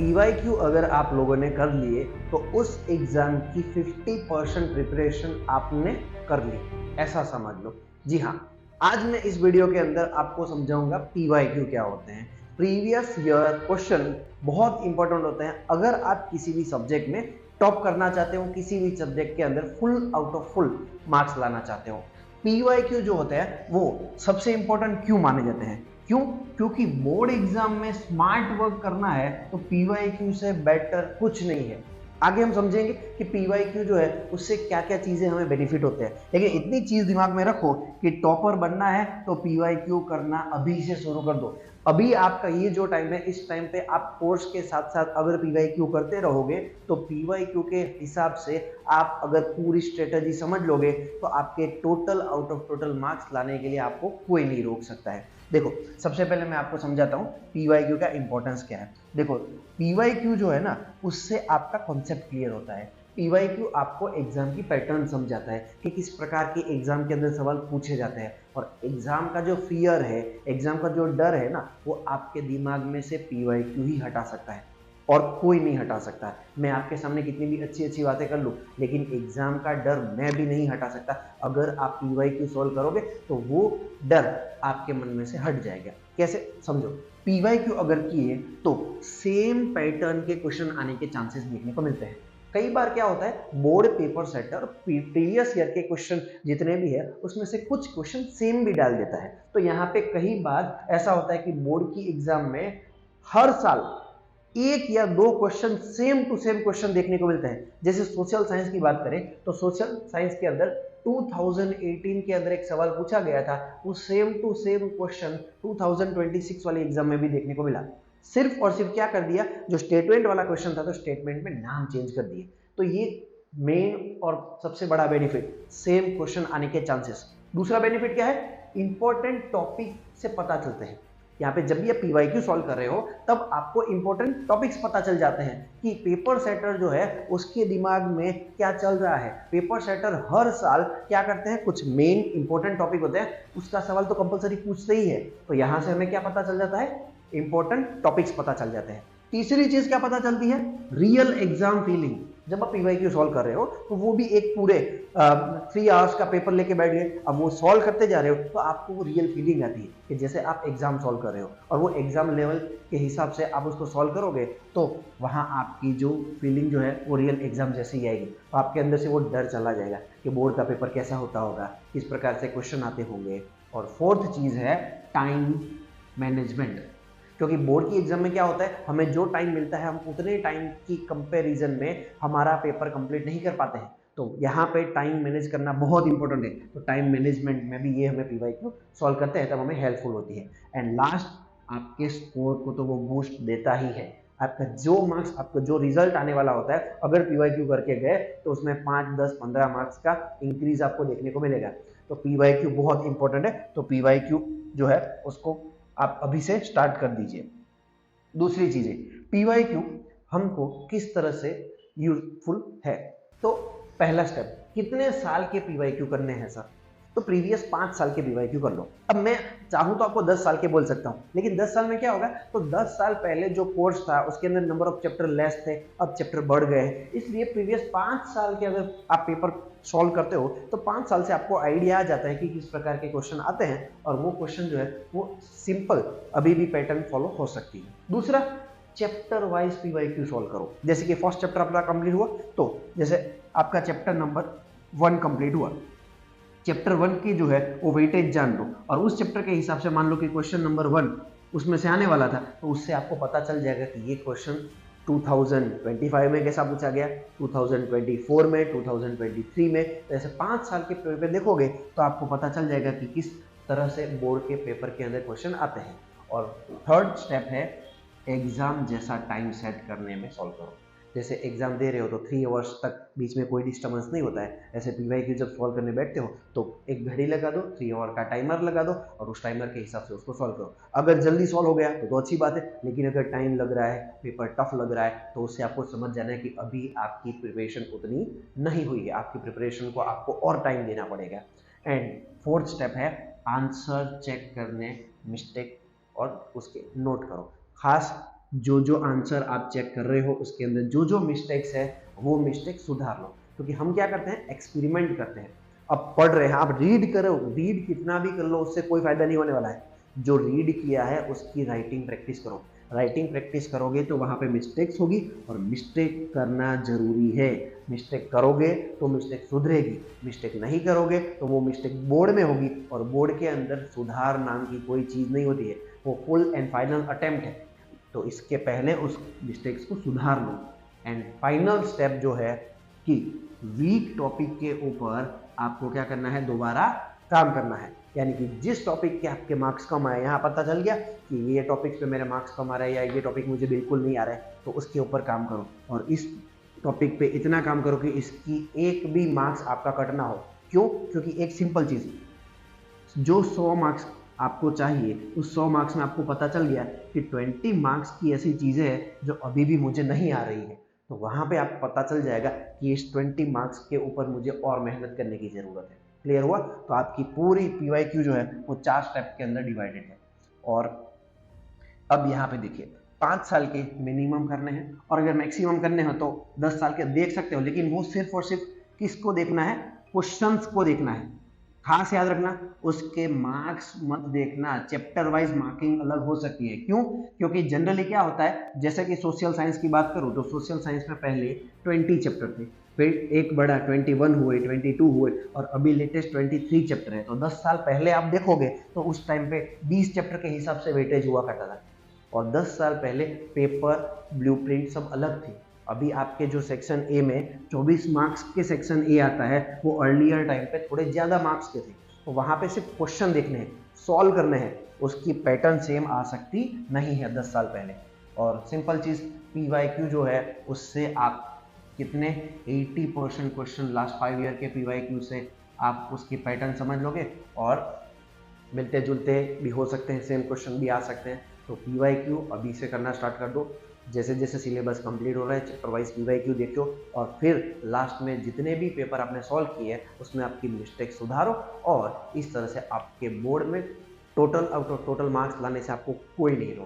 PYQ अगर आप लोगों ने कर लिए तो उस एग्जाम की 50% प्रिपरेशन आपने कर ली, ऐसा समझ लो। जी हाँ, आज मैं इस वीडियो के अंदर आपको समझाऊंगा पीवाईक्यू क्या होते हैं। प्रीवियस ईयर क्वेश्चन बहुत इंपॉर्टेंट होते हैं अगर आप किसी भी सब्जेक्ट में टॉप करना चाहते हो, किसी भी सब्जेक्ट के अंदर full out of full marks लाना चाहते हो। पीवाईक्यू जो होते हैं वो सबसे इंपॉर्टेंट क्यों माने जाते हैं? क्यों? क्योंकि बोर्ड एग्जाम में स्मार्ट वर्क करना है तो पीवाईक्यू से बेटर कुछ नहीं है। आगे हम समझेंगे कि पीवाईक्यू जो है उससे क्या क्या चीजें हमें बेनिफिट होते हैं, लेकिन इतनी चीज दिमाग में रखो कि टॉपर बनना है तो पीवाईक्यू करना अभी से शुरू कर दो। अभी आपका ये जो टाइम है, इस टाइम पे आप कोर्स के साथ साथ अगर पीवाईक्यू करते रहोगे तो पीवाईक्यू के हिसाब से आप अगर पूरी स्ट्रेटजी समझ लोगे तो आपके total out of total marks लाने के लिए आपको कोई नहीं रोक सकता है। देखो, सबसे पहले मैं आपको समझाता हूँ पीवाईक्यू का इंपॉर्टेंस क्या है। देखो, पीवाईक्यू जो है ना, उससे आपका कॉन्सेप्ट क्लियर होता है। पीवाईक्यू आपको एग्जाम की पैटर्न समझाता है कि किस प्रकार के एग्जाम के अंदर सवाल पूछे जाते हैं, और एग्जाम का जो फियर है, एग्जाम का जो डर है ना, वो आपके दिमाग में से पीवाईक्यू ही हटा सकता है और कोई नहीं हटा सकता। मैं आपके सामने कितनी भी अच्छी अच्छी बातें कर लूँ, लेकिन एग्जाम का डर मैं भी नहीं हटा सकता। अगर आप पीवाईक्यू सॉल्व करोगे तो वो डर आपके मन में से हट जाएगा। कैसे? समझो, पीवाईक्यू अगर किए तो सेम पैटर्न के क्वेश्चन आने के चांसेस देखने को मिलते हैं। कई बार क्या होता है, board paper setter previous year के क्वेश्चन जितने भी है उसमें से कुछ क्वेश्चन सेम भी डाल देता है। तो यहाँ पे कई बार ऐसा होता है कि बोर्ड की एग्जाम में हर साल एक या दो question same to same question देखने को मिलते हैं। जैसे सोशल साइंस की बात करें तो सोशल साइंस के अंदर 2018 के अंदर एक सवाल पूछा गया था, वो सेम टू सेम क्वेश्चन 2026 वाले एग्जाम में भी देखने को मिला। सिर्फ और सिर्फ क्या कर दिया, जो स्टेटमेंट वाला क्वेश्चन था तो स्टेटमेंट में नाम चेंज कर दिए। तो ये मेन और सबसे बड़ा बेनिफिट, सेम क्वेश्चन आने के चांसेस। दूसरा बेनिफिट क्या है, इंपॉर्टेंट टॉपिक से पता चलते हैं। यहाँ पे जब भी आप पीवाईक्यू सॉल्व कर रहे हो तब आपको इंपॉर्टेंट टॉपिक्स पता चल जाते हैं कि पेपर सेटर जो है उसके दिमाग में क्या चल रहा है। पेपर सेटर हर साल क्या करते हैं, कुछ मेन इंपॉर्टेंट टॉपिक होते हैं, उसका सवाल तो कंपलसरी पूछते ही है। तो यहाँ से हमें क्या पता चल जाता है, इंपॉर्टेंट टॉपिक्स पता चल जाते हैं। तीसरी चीज क्या पता चलती है, रियल एग्जाम फीलिंग। जब आप पीवाईक्यू सॉल्व कर रहे हो तो वो भी एक पूरे 3 आवर्स का पेपर लेके बैठ गए, अब वो सॉल्व करते जा रहे हो तो आपको वो रियल फीलिंग आती है कि जैसे आप एग्जाम सॉल्व कर रहे हो, और वो एग्जाम लेवल के हिसाब से आप उसको सॉल्व करोगे तो वहाँ आपकी जो फीलिंग जो है वो रियल एग्जाम जैसे ही आएगी। तो आपके अंदर से वो डर चला जाएगा कि बोर्ड का पेपर कैसा होता होगा, किस प्रकार से क्वेश्चन आते होंगे। और फोर्थ चीज है टाइम मैनेजमेंट। क्योंकि बोर्ड की एग्जाम में क्या होता है, हमें जो टाइम मिलता है हम उतने टाइम की कंपैरिजन में हमारा पेपर कंप्लीट नहीं कर पाते हैं। तो यहाँ पे टाइम मैनेज करना बहुत इंपॉर्टेंट है। तो टाइम मैनेजमेंट में भी ये हमें पीवाईक्यू सॉल्व करते हैं तब हमें हेल्पफुल होती है। एंड लास्ट, आपके स्कोर को तो वो बूस्ट देता ही है। आपका जो मार्क्स, आपका जो रिजल्ट आने वाला होता है, अगर पीवाईक्यू करके गए तो उसमें 5, 10, 15 मार्क्स का इंक्रीज आपको देखने को मिलेगा। तो पीवाईक्यू बहुत इंपॉर्टेंट है। तो पीवाईक्यू जो है उसको आप अभी से स्टार्ट कर दीजिए। दूसरी चीजें, पीवाईक्यू हमको किस तरह से यूजफुल है। तो पहला स्टेप, कितने साल के पीवाईक्यू करने हैं सर? तो प्रीवियस 5 साल के पीवाईक्यू कर लो। अब मैं चाहूं तो आपको 10 साल के बोल सकता हूं, लेकिन 10 साल में क्या होगा, तो 10 साल पहले जो कोर्स था उसके अंदर नंबर ऑफ चैप्टर लेस थे, अब चैप्टर बढ़ गए हैं। इसलिए प्रीवियस 5 साल के अगर आप पेपर सॉल्व करते हो तो 5 साल से आपको आइडिया आ जाता है कि किस प्रकार के क्वेश्चन आते हैं, और वो क्वेश्चन जो है वो सिंपल अभी भी पैटर्न फॉलो हो सकती है। दूसरा, चैप्टर वाइज पीवाईक्यू सॉल्व करो। जैसे कि फर्स्ट चैप्टर आपका कंप्लीट हुआ, तो जैसे आपका चैप्टर नंबर 1 कंप्लीट हुआ, चैप्टर 1 की जो है वो वेटेज जान लो, और उस चैप्टर के हिसाब से मान लो कि क्वेश्चन नंबर 1 उसमें से आने वाला था, तो उससे आपको पता चल जाएगा कि ये क्वेश्चन 2025 में कैसा पूछा गया, 2024 में, 2023 में। तो ऐसे 5 साल के पेपर देखोगे तो आपको पता चल जाएगा कि किस तरह से बोर्ड के पेपर के अंदर क्वेश्चन आते हैं। और थर्ड स्टेप है एग्जाम जैसा टाइम सेट करने में सॉल्व करो। जैसे एग्जाम दे रहे हो तो 3 आवर्स तक बीच में कोई डिस्टर्बेंस नहीं होता है। ऐसे पीवाईक्यू जब सॉल्व करने बैठते हो तो एक घड़ी लगा दो, 3 आवर का टाइमर लगा दो, और उस टाइमर के हिसाब से उसको सॉल्व करो। अगर जल्दी सॉल्व हो गया तो अच्छी बात है, लेकिन अगर टाइम लग रहा है, पेपर टफ लग रहा है, तो उससे आपको समझ जाना है कि अभी आपकी प्रिपरेशन उतनी नहीं हुई है, आपकी प्रिपरेशन को आपको और टाइम देना पड़ेगा। एंड फोर्थ स्टेप है आंसर चेक करने, मिस्टेक और उसके नोट करो। खास जो जो आंसर आप चेक कर रहे हो उसके अंदर जो जो मिस्टेक्स है वो मिस्टेक सुधार लो। क्योंकि हम क्या करते हैं, एक्सपेरिमेंट करते हैं। अब पढ़ रहे हैं, आप रीड करो, रीड कितना भी कर लो उससे कोई फायदा नहीं होने वाला है। जो रीड किया है उसकी राइटिंग प्रैक्टिस करो। राइटिंग प्रैक्टिस करोगे तो वहाँ पे मिस्टेक्स होगी, और मिस्टेक करना जरूरी है। मिस्टेक करोगे तो मिस्टेक सुधरेगी, मिस्टेक नहीं करोगे तो वो मिस्टेक बोर्ड में होगी, और बोर्ड के अंदर सुधार नाम की कोई चीज़ नहीं होती है, वो फुल एंड फाइनल अटेम्प्ट है। तो इसके पहले उस मिस्टेक्स को सुधार लो। एंड फाइनल स्टेप जो है कि वीक टॉपिक के ऊपर आपको क्या करना है, दोबारा काम करना है। यानी कि जिस टॉपिक के आपके मार्क्स कम आए, यहाँ पता चल गया कि ये टॉपिक पे मेरे मार्क्स कम आ रहे हैं या ये टॉपिक मुझे बिल्कुल नहीं आ रहा है, तो उसके ऊपर काम करो। और इस टॉपिक पे इतना काम करो कि इसकी एक भी मार्क्स आपका कट ना हो। क्यों? क्योंकि एक सिंपल चीज़, जो 100 मार्क्स आपको चाहिए उस 100 मार्क्स में आपको पता चल गया कि 20 मार्क्स की ऐसी चीज़ें हैं जो अभी भी मुझे नहीं आ रही है, तो वहाँ पे आपको पता चल जाएगा कि इस 20 मार्क्स के ऊपर मुझे और मेहनत करने की ज़रूरत है। क्लियर हुआ? तो आपकी पूरी PYQ जो है वो 4 स्टेप के अंदर डिवाइडेड है। और अब यहाँ पे देखिए, 5 साल के मिनिमम करने हैं, और अगर मैक्सिमम करने हैं तो 10 साल के देख सकते हो, लेकिन वो सिर्फ और सिर्फ किसको देखना है, क्वेश्चंस को देखना है। खास याद रखना, उसके मार्क्स मत देखना। चैप्टर वाइज मार्किंग अलग हो सकती है। क्यों? क्योंकि जनरली क्या होता है, जैसे कि सोशल साइंस की बात करूं तो सोशल साइंस में पहले 20 चैप्टर थे, फिर एक बड़ा 21 हुए, 22 हुए, और अभी लेटेस्ट 23 चैप्टर है। तो 10 साल पहले आप देखोगे तो उस टाइम पे 20 चैप्टर के हिसाब से वेटेज हुआ करता था, और 10 साल पहले पेपर, ब्लूप्रिंट सब अलग थी। अभी आपके जो सेक्शन ए में 24 मार्क्स के सेक्शन ए आता है, वो अर्लियर टाइम पे थोड़े ज़्यादा मार्क्स के थे। तो वहाँ पे सिर्फ क्वेश्चन देखने हैं, सॉल्व करने हैं, उसकी पैटर्न सेम आ सकती नहीं है 10 साल पहले। और सिंपल चीज़, PYQ जो है उससे आप कितने 80% क्वेश्चन लास्ट 5 ईयर के PYQ से आप उसकी पैटर्न समझ लोगे, और मिलते जुलते भी हो सकते हैं, सेम क्वेश्चन भी आ सकते हैं। तो PYQ अभी से करना स्टार्ट कर दो। जैसे जैसे सिलेबस कंप्लीट हो रहा है, चैप्टर वाइज PYQ देखो, और फिर लास्ट में जितने भी पेपर आपने सॉल्व किए हैं उसमें आपकी मिस्टेक सुधारो, और इस तरह से आपके बोर्ड में total out of total marks लाने से आपको कोई नहीं रोक